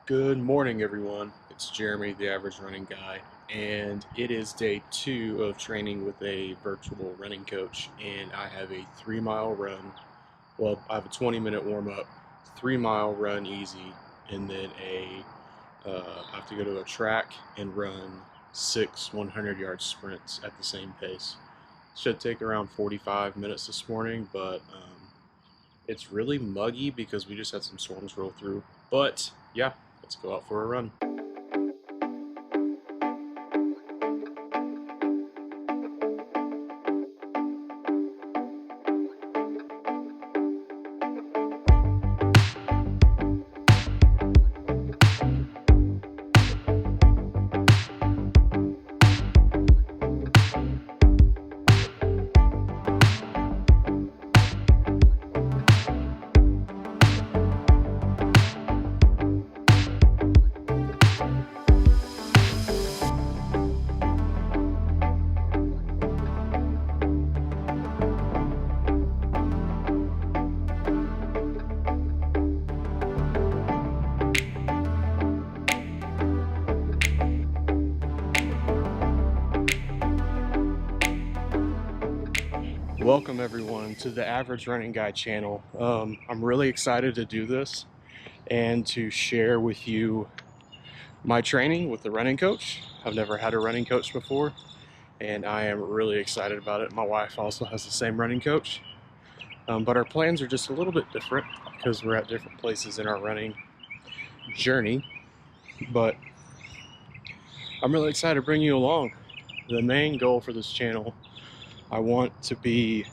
Good morning, everyone. It's Jeremy, the average running guy, and it is day 2 of training with a virtual running coach. And I have a 3-mile run. Well, I have a 20-minute warm up, 3-mile run easy, and then I have to go to a track and run 6 100-yard sprints at the same pace. Should take around 45 minutes this morning, but it's really muggy because we just had some storms roll through. But yeah, let's go out for a run. Welcome everyone to the Average Running Guy channel. I'm really excited to do this and to share with you my training with the running coach. I've never had a running coach before, and I am really excited about it. My wife also has the same running coach, but our plans are just a little bit different because we're at different places in our running journey. But I'm really excited to bring you along. The main goal for this channel, I want to be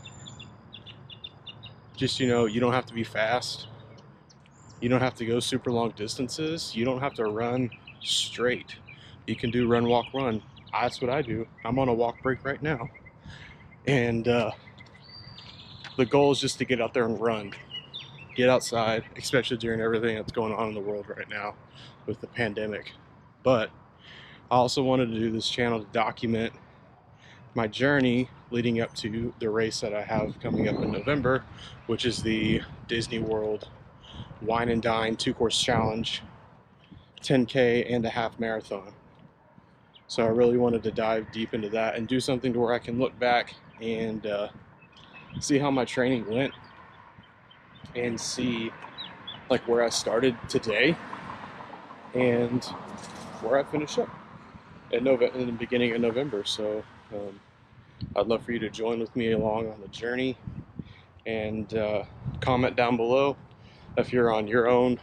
just, you don't have to be fast. You don't have to go super long distances. You don't have to run straight. You can do run, walk, run. That's what I do. I'm on a walk break right now. And the goal is just to get out there and run. Get outside, especially during everything that's going on in the world right now with the pandemic. But I also wanted to do this channel to document my journey leading up to the race that I have coming up in November, which is the Disney World Wine and Dine 2-course challenge, 10K and a half marathon. So I really wanted to dive deep into that and do something to where I can look back and see how my training went and see like where I started today and where I finish up in the beginning of November. So I'd love for you to join with me along on the journey, and comment down below if you're on your own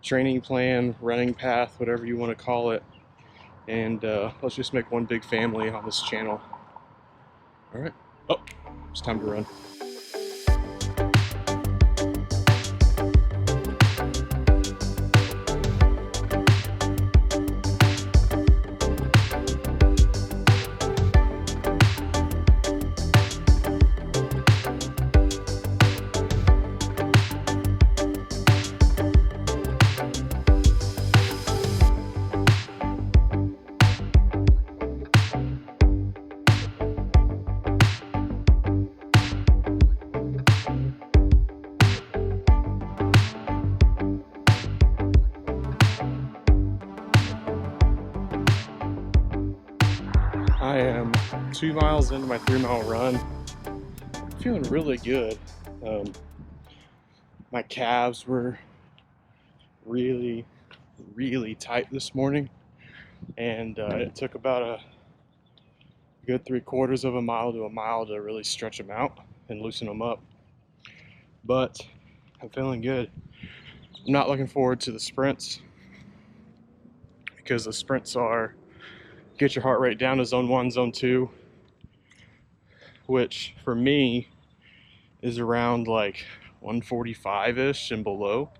training plan, running path, whatever you want to call it, and let's just make one big family on this channel. All right. Oh, it's time to run. I am 2 miles into my 3-mile run. Feeling really good. My calves were really tight this morning, and it took about a good 3/4 of a mile to a mile to really stretch them out and loosen them up. But I'm feeling good. I'm not looking forward to the sprints because the sprints are get your heart rate down to zone 1, zone 2, which for me is around like 145-ish and below.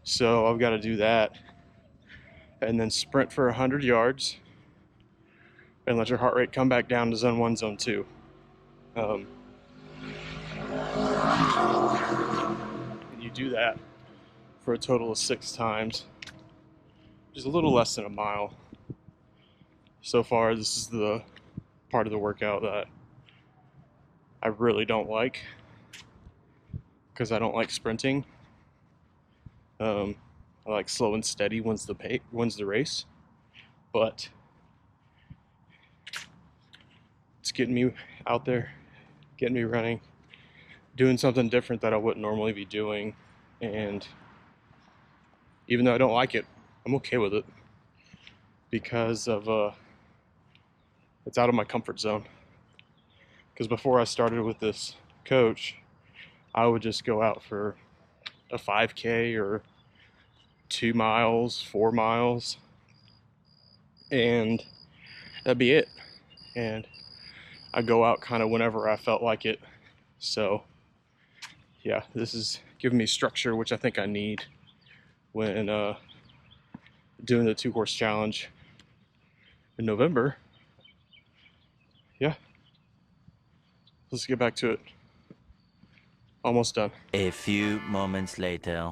So I've got to do that and then sprint for 100 yards and let your heart rate come back down to zone 1, zone 2. And you do that for a total of 6 times, which is a little less than a mile. So far, this is the part of the workout that I really don't like because I don't like sprinting. I like slow and steady wins the race. But it's getting me out there, getting me running, doing something different that I wouldn't normally be doing. And even though I don't like it, I'm okay with it because of it's out of my comfort zone. Because before I started with this coach, I would just go out for a 5K or 2 miles, 4 miles, and that'd be it. And I go out kind of whenever I felt like it. So yeah, this is giving me structure, which I think I need when doing the 2-course challenge in November. Yeah, let's get back to it. Almost done. A few moments later.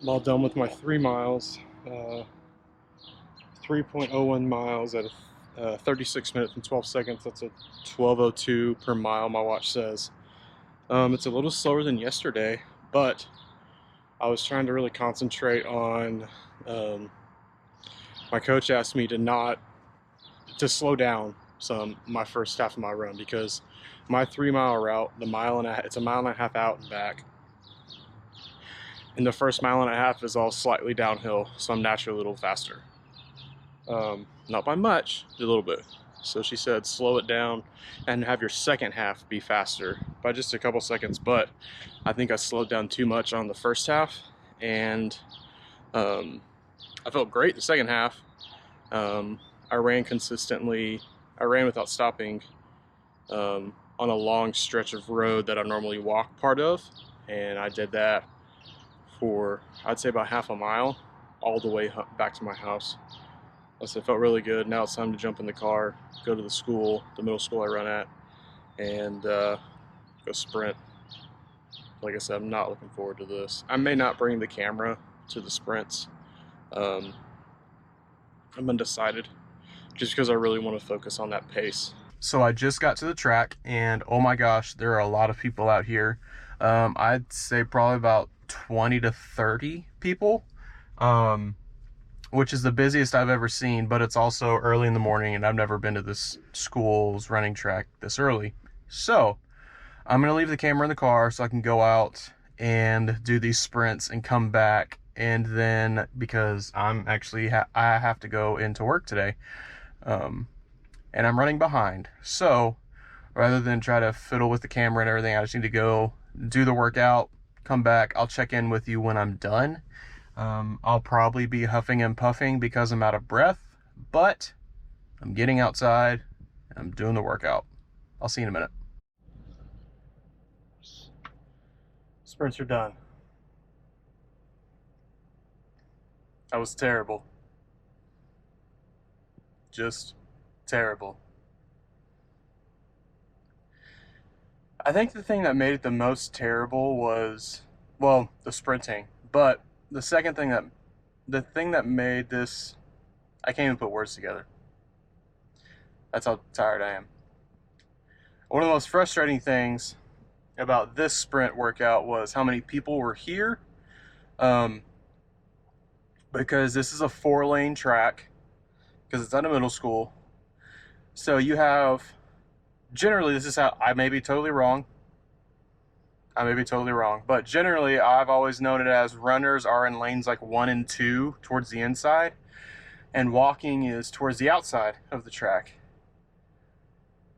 I'm all done with my 3 miles. 3.01 miles at 36 minutes and 12 seconds. That's a 12:02 per mile, my watch says. It's a little slower than yesterday, but I was trying to really concentrate on. My coach asked me to slow down some my first half of my run, because my 3-mile route, it's a mile and a half out and back, and the first mile and a half is all slightly downhill, so I'm naturally a little faster. Not by much, a little bit. So she said slow it down and have your second half be faster by just a couple seconds, but I think I slowed down too much on the first half, and I felt great the second half. I ran consistently. I ran without stopping on a long stretch of road that I normally walk part of, and I did that for, I'd say, about half a mile all the way back to my house. So it felt really good. Now it's time to jump in the car, go to the middle school I run at, and go sprint. Like I said, I'm not looking forward to this. I may not bring the camera to the sprints. I'm undecided, just because I really want to focus on that pace. So I just got to the track, and oh my gosh, there are a lot of people out here. I'd say probably about 20 to 30 people, which is the busiest I've ever seen, but it's also early in the morning, and I've never been to this school's running track this early. So I'm going to leave the camera in the car so I can go out and do these sprints and come back. And then, because I have to go into work today, and I'm running behind. So rather than try to fiddle with the camera and everything, I just need to go do the workout, come back. I'll check in with you when I'm done. I'll probably be huffing and puffing because I'm out of breath, but I'm getting outside and I'm doing the workout. I'll see you in a minute. Sprints are done. That was terrible. Just terrible. I think the thing that made it the most terrible was, well, the sprinting. But the thing that made this, I can't even put words together. That's how tired I am. One of the most frustrating things about this sprint workout was how many people were here. Because this is a 4-lane track, because it's at a middle school. So you have, generally, this is how, I may be totally wrong, but generally I've always known it as runners are in lanes like 1 and 2 towards the inside, and walking is towards the outside of the track.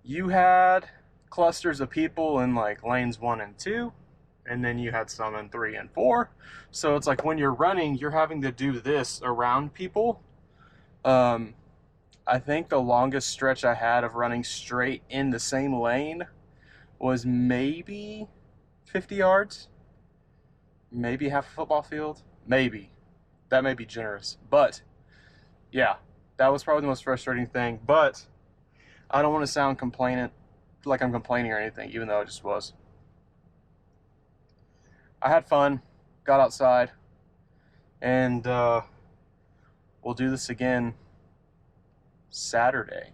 You had clusters of people in like lanes 1 and 2, and then you had some in 3 and 4. So it's like when you're running, you're having to do this around people. I think the longest stretch I had of running straight in the same lane was maybe 50 yards, maybe half a football field, maybe. That may be generous, but yeah, that was probably the most frustrating thing. But I don't want to sound like I'm complaining or anything, even though it just was. I had fun, got outside, and we'll do this again Saturday.